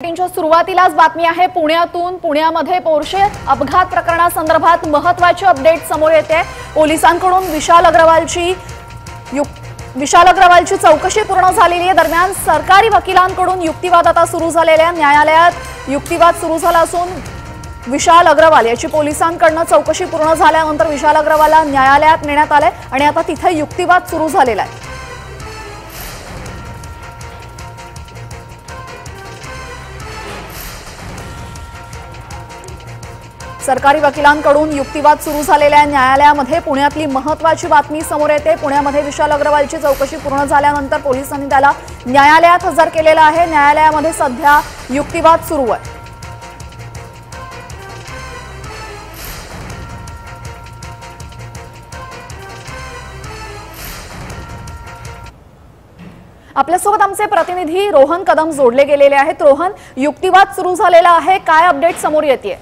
च्या सुरुवातीलाच बातमी आहे पुण्यातून। पुण्यामध्ये पोर्शे अपघात प्रकरणासंदर्भात महत्त्वाची अपडेट समोर येते। पोलिसांकडून विशाल अग्रवालची चौकशी पूर्ण झालेली आहे। दरम्यान सरकारी वकिलांकडून युक्तिवाद आता सुरू झालेला आहे। न्यायालयात युक्तिवाद सुरू झाला असून विशाल अग्रवाल याची पोलिसांकडून चौकशी पूर्ण झाल्यानंतर विशाल अग्रवालला न्यायालयात नेण्यात आले आणि आता तिथे युक्तिवाद सुरू झालेला आहे। सरकारी वकिलांकडून युक्तिवाद सुरू झालेल्या न्यायालयामध्ये पुण्यातली महत्त्वाची बातमी समोर येते। पुण्यामध्ये विशाल अग्रवालची चौकशी पूर्ण झाल्यानंतर पोलिसांनी त्याला न्यायालयात हजर केलेला आहे। न्यायालयामध्ये सध्या युक्तिवाद सुरू आहे। आपल्यासोबत आमचे प्रतिनिधी रोहन कदम जोडले गेलेले आहेत। रोहन, युक्तिवाद सुरू झालेला आहे, काय अपडेट समोर येते?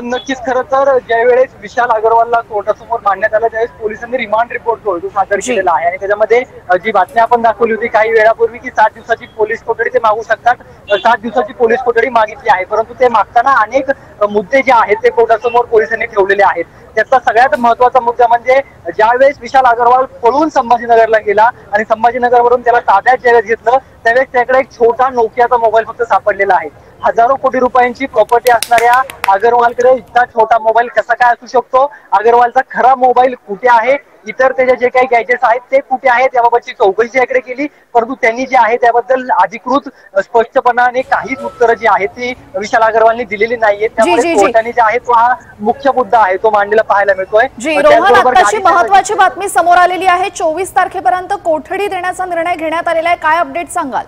नक्कीच खरं तर ज्यावेळेस विशाल अग्रवालला कोर्टासमोर मांडण्यात आलं त्यावेळेस पोलिसांनी रिमांड रिपोर्ट जो सादर केलेला आहे आणि त्याच्यामध्ये जी बातमी आपण दाखवली होती काही वेळापूर्वी की 7 दिवसाची पोलीस कोठडी ते मागू शकतात, 7 दिवसाची पोलीस कोठडी मागितली आहे। परंतु ते मागताना अनेक मुद्दे जे आहेत ते कोर्टासमोर पोलिसांनी ठेवलेले आहेत। त्याचा सगळ्यात महत्त्वाचा मुद्दा म्हणजे ज्यावेळेस विशाल अग्रवाल पळून संभाजीनगरला गेला आणि संभाजीनगरवरून त्याला ताब्यात ज्यावेळेस घेतलं त्यावेळेस त्याकडे एक छोटा नोकियाचा मोबाईल फक्त सापडलेला आहे। हजारो कोटी रुपयांची प्रॉपर्टी असणाऱ्या अग्रवालकडे इतका छोटा मोबाईल कसा काय असू शकतो? अग्रवालचा खरा मोबाईल कुठे आहे? इतर त्याचे जे काही गॅजेट्स आहेत ते कुठे आहेत याबाबतची चौकशी त्याकडे केली, परंतु त्यांनी जे आहे त्याबद्दल अधिकृत स्पष्टपणाने काहीच उत्तरं जी आहेत ती विशाल अग्रवालने दिलेली नाहीयेत। त्यामुळे कोर्टाने जे आहे तो हा मुख्य मुद्दा आहे तो मांडलेला पाहायला मिळतोय। रोहन, आताची महत्त्वाची बातमी समोर आलेली आहे। 24 तारखेपर्यंत कोठडी देण्याचा निर्णय घेण्यात आलेला आहे, काय अपडेट सांगाल?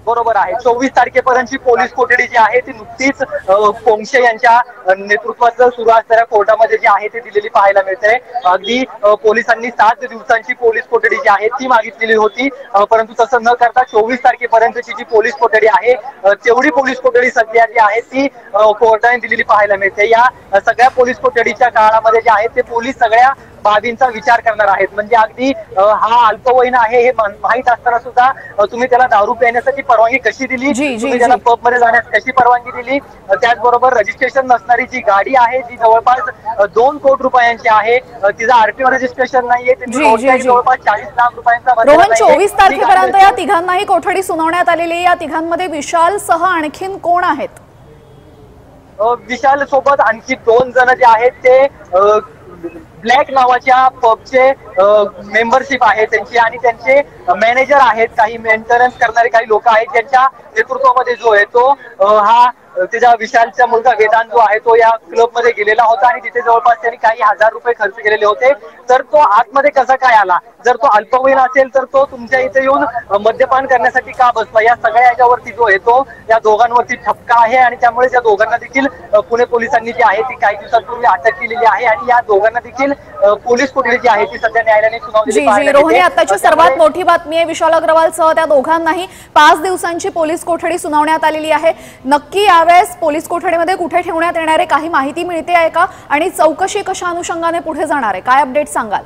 बरोबर आहे, 24 तारखेपर्यंतची पोलीस कोठडी जी आहे ती नुकतीच पोंक्षे यांच्या नेतृत्वात सुरू असणाऱ्या कोर्टामध्ये जी आहे ती दिलेली पाहायला मिळते। अगदी पोलिसांनी 7 दिवसांची पोलीस कोठडी जी आहे ती मागितलेली होती, परंतु तसं न करता 24 तारखेपर्यंतची जी पोलीस कोठडी आहे तेवढी पोलीस कोठडी सध्या जी आहे ती कोर्टाने दिलेली पाहायला मिळते। या सगळ्या पोलीस कोठडीच्या काळामध्ये जे आहे ते पोलीस सगळ्या बाबींचा विचार करणार आहेत। म्हणजे अगदी हा अल्पवयीन आहे हे माहीत असताना सुद्धा तुम्ही त्याला दारू पिण्यासाठी परवानगी कशी दिली, तुम्ही त्याला पब मध्ये जाण्यास कशी परवानगी दिली, त्याचबरोबर रजिस्ट्रेशन नसणारी जी गाडी आहे जी जवळपास 2 कोटी रुपयांची आहे, तिचं आरटीओ रजिस्ट्रेशन नाहीये, जवळपास 40 लाख रुपयांचा। रोहन, 24 तारखेपर्यंत या तिघांनाही कोठडी सुनावण्यात आलेली। या तिघांमध्ये विशाल सह आणखीन कोण आहेत? विशाल सोबत आणखी 2 जण जे आहेत ते ब्लॅक नावाच्या पबचे मेंबरशिप आहे त्यांची आणि त्यांचे मॅनेजर आहेत, काही मेंटेनन्स करणारे काही लोक आहेत ज्यांच्या नेतृत्वामध्ये जो आहे तो हा त्याचा विशालचा मुलगा वेदांत जो आहे तो या क्लब मध्ये गेलेला होता आणि तिथे जवळपास त्यांनी काही हजार रुपये खर्च केलेले होते। तर तो आतमध्ये कसा काय आला? जर तो अल्पवयीन असेल तर तो तुमच्या इथे येऊन मद्यपान करण्यासाठी का बसला? या सगळ्या याच्यावरती जो आहे तो या दोघांवरती ठपका आहे आणि त्यामुळे या दोघांना देखील पुणे पोलिसांनी जी आहे ती काही दिवसांपूर्वी अटक केलेली आहे आणि या दोघांना देखील पोलीस कोठडी जी आहे ती सध्या न्यायालयाने सुनावलेली। रोहिणी, आताची सर्वात मोठी बातमी आहे विशाल अग्रवाल सह त्या दोघांनाही 5 दिवसांची पोलीस कोठडी सुनावण्यात आलेली आहे। नक्की यावेळेस पोलीस कोठडीमध्ये कुठे ठेवण्यात येणार आहे, काही माहिती मिळते आहे का? आणि चौकशी कशा अनुषंगाने पुढे जाणार आहे, काय अपडेट सांगाल?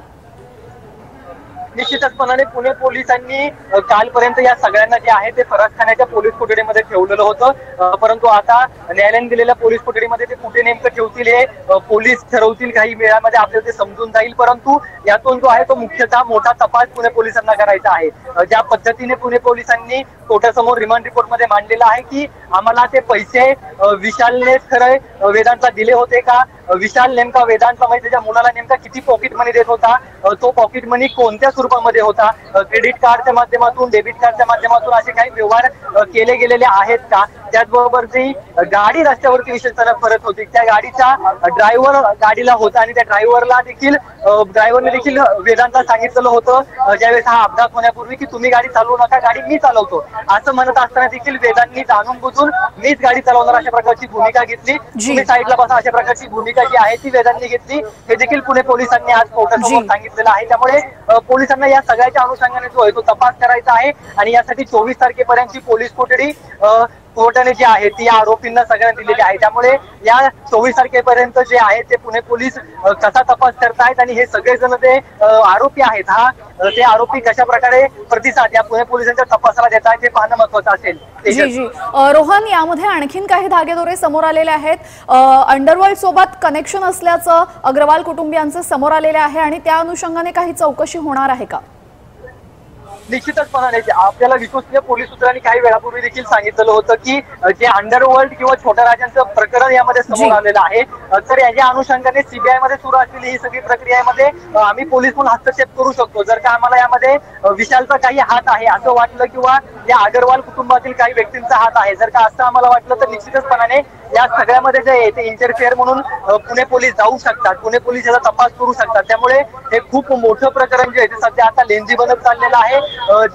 निश्चितपणाने पुणे पोलिसांनी कालपर्यंत या सगळ्यांना जे आहे ते फरसखान्याच्या पोलीस कोठडीमध्ये ठेवलेलं होतं, परंतु आता न्यायालयाने दिलेल्या पोलीस कोठडीमध्ये ते कुठे नेमकं ठेवतील हे पोलीस ठरवतील। काही वेळामध्ये आपल्याला ते समजून जाईल, परंतु यातून जो आहे तो मुख्यतः मोठा तपास पुणे पोलिसांना करायचा आहे। ज्या पद्धतीने पुणे पोलिसांनी कोर्टासमोर रिमांड रिपोर्ट मध्ये मांडलेला आहे की आम्हाला ते पैसे विशालने खरं वेदांतला दिले होते का, विशाल नेमका वेदांतला म्हणजे त्याच्या मुलाला नेमका किती पॉकेट मनी देत होता, तो पॉकेट मनी कोणत्या स्वरूपामध्ये होता, क्रेडिट कार्डच्या माध्यमातून, डेबिट कार्डच्या माध्यमातून असे काही व्यवहार केले गेलेले आहेत का? त्याचबरोबर जी गाडी रस्त्यावरती विशेषतः फरक होती त्या गाडीचा ड्रायव्हर गाडीला होता आणि त्या ड्रायव्हरने देखील वेदांतला सांगितलेलं होतं ज्यावेळेस हा अपघात होण्यापूर्वी की तुम्ही गाडी चालवू नका, गाडी मी चालवतो असं म्हणत असताना देखील वेदांतनी जाणून बुजून मीच गाडी चालवणार अशा प्रकारची भूमिका घेतली, तुम्ही साईडला बसा अशा प्रकारची भूमिका जी आहे ती वेदांतनी घेतली। हे देखील पुणे पोलिसांनी आज कोर्टासमोर सांगितलेलं आहे। त्यामुळे पोलिसांना या सगळ्याच्या अनुषंगाने जो आहे तो तपास करायचा आहे आणि यासाठी 24 तारखेपर्यंतची पोलीस कोठडी कोर्टाने जी आहे ती आरोपींना सगळ्यांना दिलेली आहे. त्यामुळे या 24 तारखेपर्यंत जे आहे ते पुणे पोलीस कसा तपास करतायत आणि हे सगळेजण ते आरोपी आहेत ते आरोपी कशा प्रकारे प्रतिसाद या पुणे पोलिसांच्या तपासाला देत आहेत हे पाहणं महत्वाचं असेल. जी जी रोहन, यामध्ये आणखीन काही धागेदोरे समोर आलेले आहेत. अंडरवर्ल्ड सोबत कनेक्शन असल्याचं अग्रवाल कुटुंबियांचे समोर आलेले आहे आणि त्या अनुषंगाने काही चौकशी होणार आहे का? निश्चितचपणाने आपल्याला विश्वसनीय पोलीस सूत्रांनी काही वेळापूर्वी देखील सांगितलेलं होतं की जे अंडरवर्ल्ड किंवा छोट्या राजांचं प्रकरण यामध्ये समोर आलेलं आहे. तर याच्या अनुषंगाने सीबीआय मध्ये सुरू असलेली ही सगळी प्रक्रियेमध्ये आम्ही पोलीस म्हणून हस्तक्षेप करू शकतो जर का आम्हाला यामध्ये विशालचा काही हात आहे असं वाटलं किंवा या अग्रवाल कुटुंबातील काही व्यक्तींचा हात आहे जर का असं आम्हाला वाटलं तर निश्चितचपणाने या सगळ्यामध्ये जे आहे ते इंटरफेअर म्हणून पुणे पोलीस जाऊ शकतात. पुणे पोलीस याचा तपास करू शकतात. त्यामुळे हे खूप मोठं प्रकरण जे आहे ते सध्या आता लेंझी बनत चाललेलं आहे.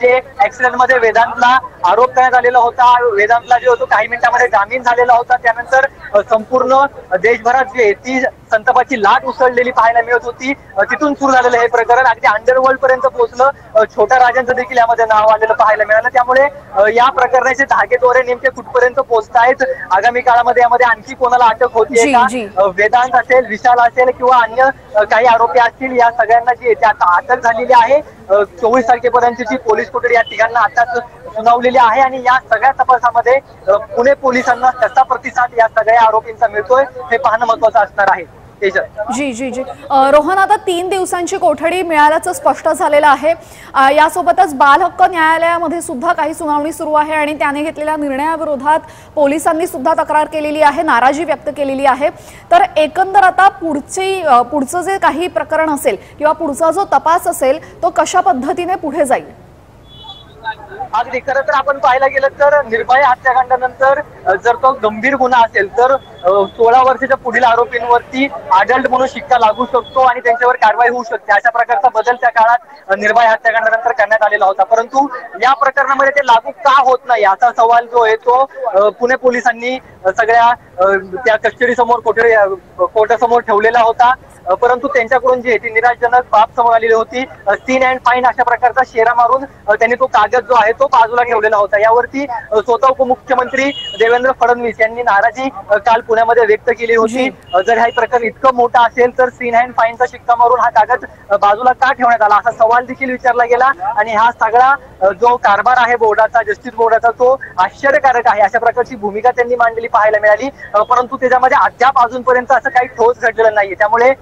जे ऍक्सिडेंट मध्ये वेदांतला आरोप करण्यात आलेला होता, वेदांतला जे होतो काही मिनिटांमध्ये जामीन झालेला होता, त्यानंतर संपूर्ण देशभरात जे ती संतापाची लाट उसळलेली पाहायला मिळत होती. तिथून सुरू झालेलं हे प्रकरण अगदी अंडरवर्ल्ड पर्यंत पोहोचलं. छोट्या राजांचं देखील यामध्ये नाव आलेलं पाहायला मिळालं. त्यामुळे या प्रकरणाचे धागेदोरे नेमके कुठपर्यंत पोहोचतायत, आगामी काळामध्ये यामध्ये आणखी कोणाला अटक होतीये का, वेदांत असेल, विशाल असेल किंवा अन्य काही आरोपी असतील, या सगळ्यांना जी आता अटक झालेली आहे. 24 तारखेपर्यंतची पोलीस कोठडी या ठिकाणी आताच सुनावलेली आहे आणि या सगळ्या तपासामध्ये पुणे पोलिसांना कसा प्रतिसाद या सगळ्या आरोपींचा मिळतोय हे पाहणं महत्वाचं असणार आहे. जी जी जी रोहन, आता 3 दिवसांची कोठडी मिळाल्याचं स्पष्ट झालेलं आहे. यासोबतच बाल हक्क न्यायालयामध्ये सुद्धा काही सुनावणी सुरू आहे आणि त्याने घेतलेल्या निर्णयाविरोधात पोलिसांनी सुद्धा तक्रार केलेली आहे, नाराजी व्यक्त केलेली आहे. तर एकंदर आता पुढचं जे काही प्रकरण असेल किंवा पुढचा जो तपास असेल तो कशा पद्धतीने पुढे जाईल? अगदी खरं तर आपण पाहायला गेलं तर निर्भया हत्याकांडानंतर जर तो गंभीर गुन्हा असेल तर 16 वर्षाच्या पुढील आरोपींवरती अडल्ट म्हणून शिक्का लागू शकतो आणि त्यांच्यावर कारवाई होऊ शकते. अशा प्रकारचा बदल त्या काळात निर्भया हत्याकांडानंतर करण्यात आलेला होता. परंतु या प्रकरणामध्ये ते लागू का होत नाही याचा सवाल जो आहे तो पुणे पोलिसांनी सगळ्या त्या कस्टडी समोर कोर्टासमोर ठेवलेला होता. परंतु त्यांच्याकडून जी आहे ती निराशजनक बाब समोर आलेली होती. सीन अँड फाईन अशा प्रकारचा शेरा मारून त्यांनी तो कागद जो आहे तो बाजूला ठेवलेला होता. यावरती स्वतः उपमुख्यमंत्री देवेंद्र फडणवीस यांनी नाराजी काल पुण्यामध्ये व्यक्त केली होती. जर हा प्रकरण इतकं मोठा असेल तर सीन अँड फाईनचा शिक्का मारून हा कागद बाजूला का ठेवण्यात आला असा सवाल देखील विचारला गेला आणि हा सगळा जो कारभार आहे बोर्डाचा, जस्टिस बोर्डाचा, तो आश्चर्यकारक आहे अशा प्रकारची भूमिका त्यांनी मांडलेली पाहायला मिळाली. परंतु त्याच्यामध्ये अद्याप अजूनपर्यंत असं काही ठोस घडलेलं नाहीये. त्यामुळे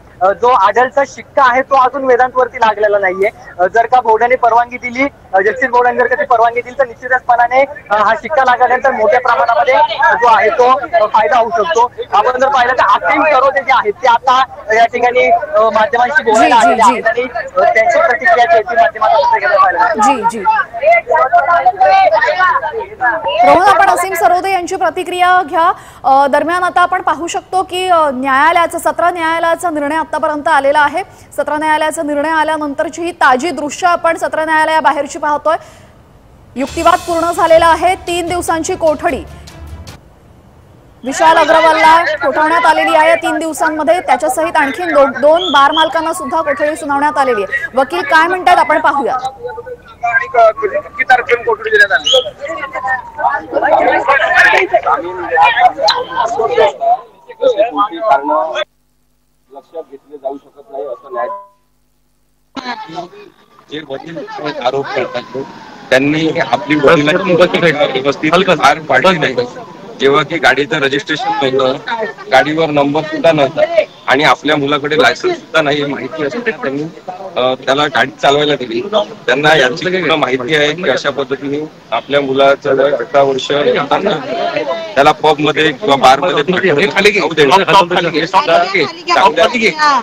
जो अडल्टचा शिक्का आहे तो अजून वेदांतवरती लागलेला नाहीये. जर का बोर्डाने परवानगी दिली, जस्टिस बोर्डाने जर का ती परवानगी दिली तर निश्चितपणाने हा शिक्का लागल्यानंतर मोठ्या प्रमाणामध्ये जो आहे तो फायदा होऊ शकतो. आपण जर पाहिलं तर असीम सरोदे जे आहेत ते आता या ठिकाणी माध्यमांशी बोलायला आलेले आहेत आणि त्यांची प्रतिक्रिया जी आहे माध्यमातून जी जी रोहन, आपण असीम सरोदे यांची प्रतिक्रिया घ्या. दरम्यान आता आपण पाहू शकतो की सत्र न्यायालयाचा निर्णय आतापर्यंत आलेला आहे. सत्र न्यायालयाचा निर्णय आल्यानंतरची ही ताजी दृश्य आपण सत्र न्यायालयाबाहेरची पाहतोय. युक्तिवाद पूर्ण झालेला आहे. 3 दिवसांची कोठडी विशाल अग्रवालला ठोठावण्यात आलेली आहे. 3 दिवसांमध्ये त्याच्यासहित आणखी 2 बार मालकांना सुद्धा कोठडी सुनावण्यात आलेली आहे. वकील काय म्हणतात आपण पाहूया. लक्षात घेतले जाऊ शकत नाही असं न्याय जे वकील आरोप करतात त्यांनी आपली व्यवस्थित पार पाडली नाही. जेव्हा की गाडीचं रजिस्ट्रेशन नव्हतं, गाडीवर नंबर सुद्धा नव्हता आणि आपल्या मुलाकडे लायसन्स सुद्धा नाही माहिती असते त्यांनी त्याला गाडी चालवायला दिली. त्यांना याची पूर्ण माहिती आहे की अशा पद्धतीने आपल्या मुलाचं वय 18 वर्ष त्याला पब मध्ये किंवा बार मध्ये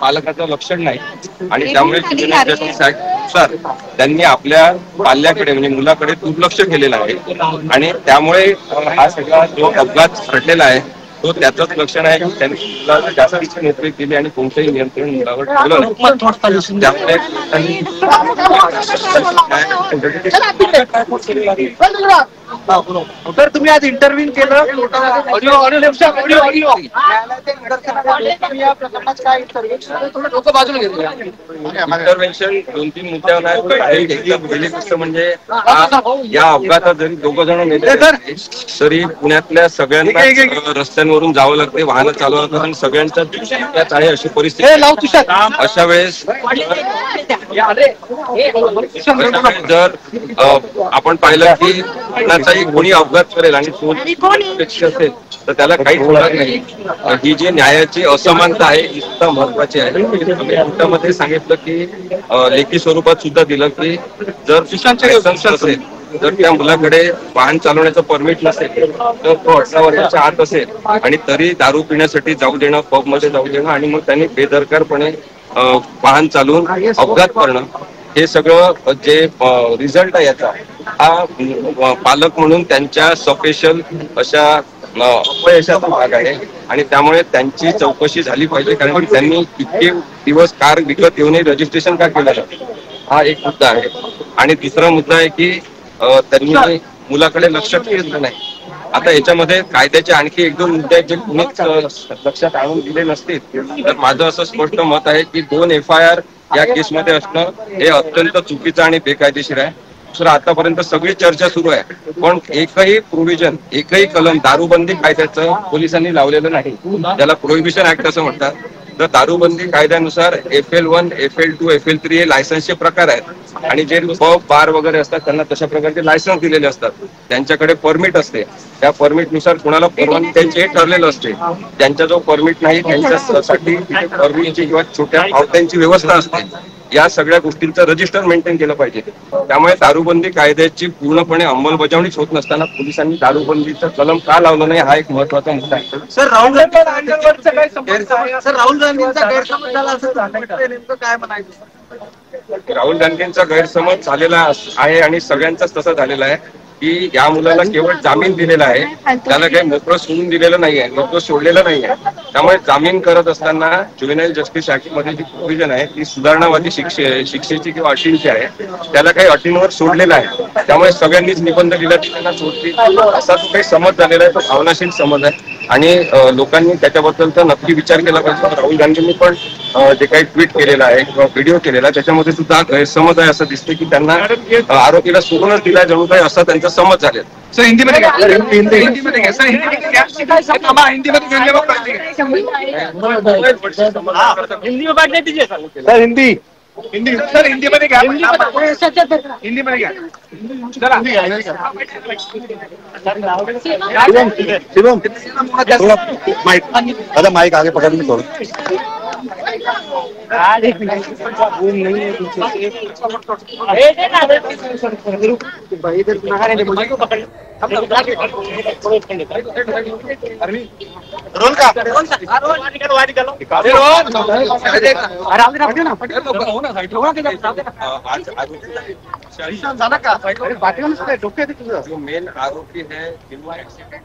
पालकाचं लक्षण नाही आणि त्यामुळे नुसार त्यांनी आपल्या पाल्याकडे म्हणजे मुलाकडे दुर्लक्ष केलेलं आहे आणि त्यामुळे हा सगळा जो अपघात घडलेला आहे तो त्याचंच लक्षण आहे की त्यांनी मुलाला जास्तीची नोकरी दिली आणि कोणतंही नियंत्रण मुलावर ठेवलं नाही. त्यामुळे तर तुम्ही आज इंटरव्ह्यू केलं या प्रकरणात काय डोकं बाजूला घेतलं इंटरव्हेन्शन 2-3 मुद्द्यावर आहे. पहिली गोष्ट म्हणजे या अपघातात जरी दोघं जण मेले तरी पुण्यातल्या सगळ्यांना रस्त्यांवरून जावं लागते, वाहनं चालवावं लागतात आणि सगळ्यांच्या धोक्यात आहे अशी परिस्थिती. अशा वेळेस जर आपण पाहिलं की कोणाचाही कोणी अपघात करेल आणि तो असेल तर त्याला काहीच होणार नाही. ही जी न्यायाची असमानता आहे ही सुद्धा महत्वाची आहे. आम्ही कोर्टामध्ये सांगितलं की लेखी स्वरूपात सुद्धा दिलं की जर लायसन्स असेल जर त्या मुलाकडे वाहन चालवण्याचं परमिट नसेल तर तो 18 वर्षाच्या आत असेल आणि तरी दारू पिण्यासाठी जाऊ देणं, पब मध्ये जाऊ देणं आणि मग त्यांनी बेदरकारपणे वाहन चालवून अपघात करणं, हे सगळं जे रिझल्ट आहे याचा हा पालक म्हणून त्यांच्या सपेशल अशा अपयशाचा भाग आहे आणि त्यामुळे त्यांची चौकशी झाली पाहिजे. कारण की त्यांनी इतके दिवस कार विकत येऊनही रजिस्ट्रेशन का केलं हा एक मुद्दा आहे. आणि दुसरा मुद्दा आहे की त्यांनी मुलाकडे लक्ष केलं नाही. आता याच्यामध्ये कायद्याचे आणखी 1-2 मुद्दे आहेत जे कुणीच लक्षात आणून दिले नसतील तर माझं असं स्पष्ट मत आहे की 2 FIR या केसमध्ये असणं हे अत्यंत चुकीचं आणि बेकायदेशीर आहे. दुसरं, आतापर्यंत सगळी चर्चा सुरू आहे पण एकही प्रोव्हिजन, एकही कलम दारूबंदी कायद्याचं पोलिसांनी लावलेलं नाही, ज्याला प्रोहिबिशन ऍक्ट असं म्हणतात. तर दारूबंदी कायद्यानुसार FL1, FL2, FL3 हे लायसन्सचे प्रकार आहेत आणि जे पब बार वगैरे असतात त्यांना तशा प्रकारचे लायसन्स दिलेले असतात, त्यांच्याकडे परमिट असते. त्या परमिट नुसार कोणाला परवानगी द्यायची हे ठरलेलं असते. ज्यांचा जो परमिट नाही त्यांच्यासाठी परमिटची किंवा छोट्या पावत्यांची व्यवस्था असते. या सगळ्या गोष्टींचं रजिस्टर मेंटेन केलं पाहिजे. त्यामुळे दारूबंदी कायद्याची पूर्णपणे अंमलबजावणीच होत नसताना पोलिसांनी दारूबंदीचं कलम का लावलं नाही हा एक महत्वाचा मुद्दा आहे. सर राहुल गांधींचा गैरसमज झाला असं नेमकं काय म्हणायचं? राहुल गांधींचा गैरसमज झालेला आहे आणि सगळ्यांचाच तसा झालेला आहे की या मुलाला केवळ जामीन दिलेला आहे, त्याला काही मोकळं सोडून दिलेलं नाहीये, मोकळं सोडलेलं नाहीये. त्यामुळे जामीन करत असताना ज्युव्हेनाईल जस्टिस ऍक्ट मध्ये जी प्रोव्हिजन आहे ती सुधारणावादी शिक्षेची किंवा अटींची आहे, त्याला काही अटींवर सोडलेलं आहे. त्यामुळे सगळ्यांनीच निबंध दिला की त्यांना सोडतील असा जो काही समज झालेला आहे तो भावनाशील समज आहे आणि लोकांनी त्याच्याबद्दल तर नक्की विचार केला पाहिजे. राहुल गांधींनी पण जे काही ट्विट केलेलं आहे किंवा व्हिडिओ केलेला आहे त्याच्यामध्ये सुद्धा गैरसमज आहे असं दिसते की त्यांना आरोपीला सोडूनच दिला जणू काही असा त्यांचा समज झाले. सर हिंदीमध्ये घ्या, हिंदीमध्ये घ्या, सर हिंदीमध्ये सर हिंदी सर हिंदीमध्ये घ्या, हिंदीमध्ये घ्या. शिवम थोड़ा माइक, दादा माइक आगे पकड़ ली थोड़ा. रोल का जो मेन आरोपी है जिनका एक्सीडेंट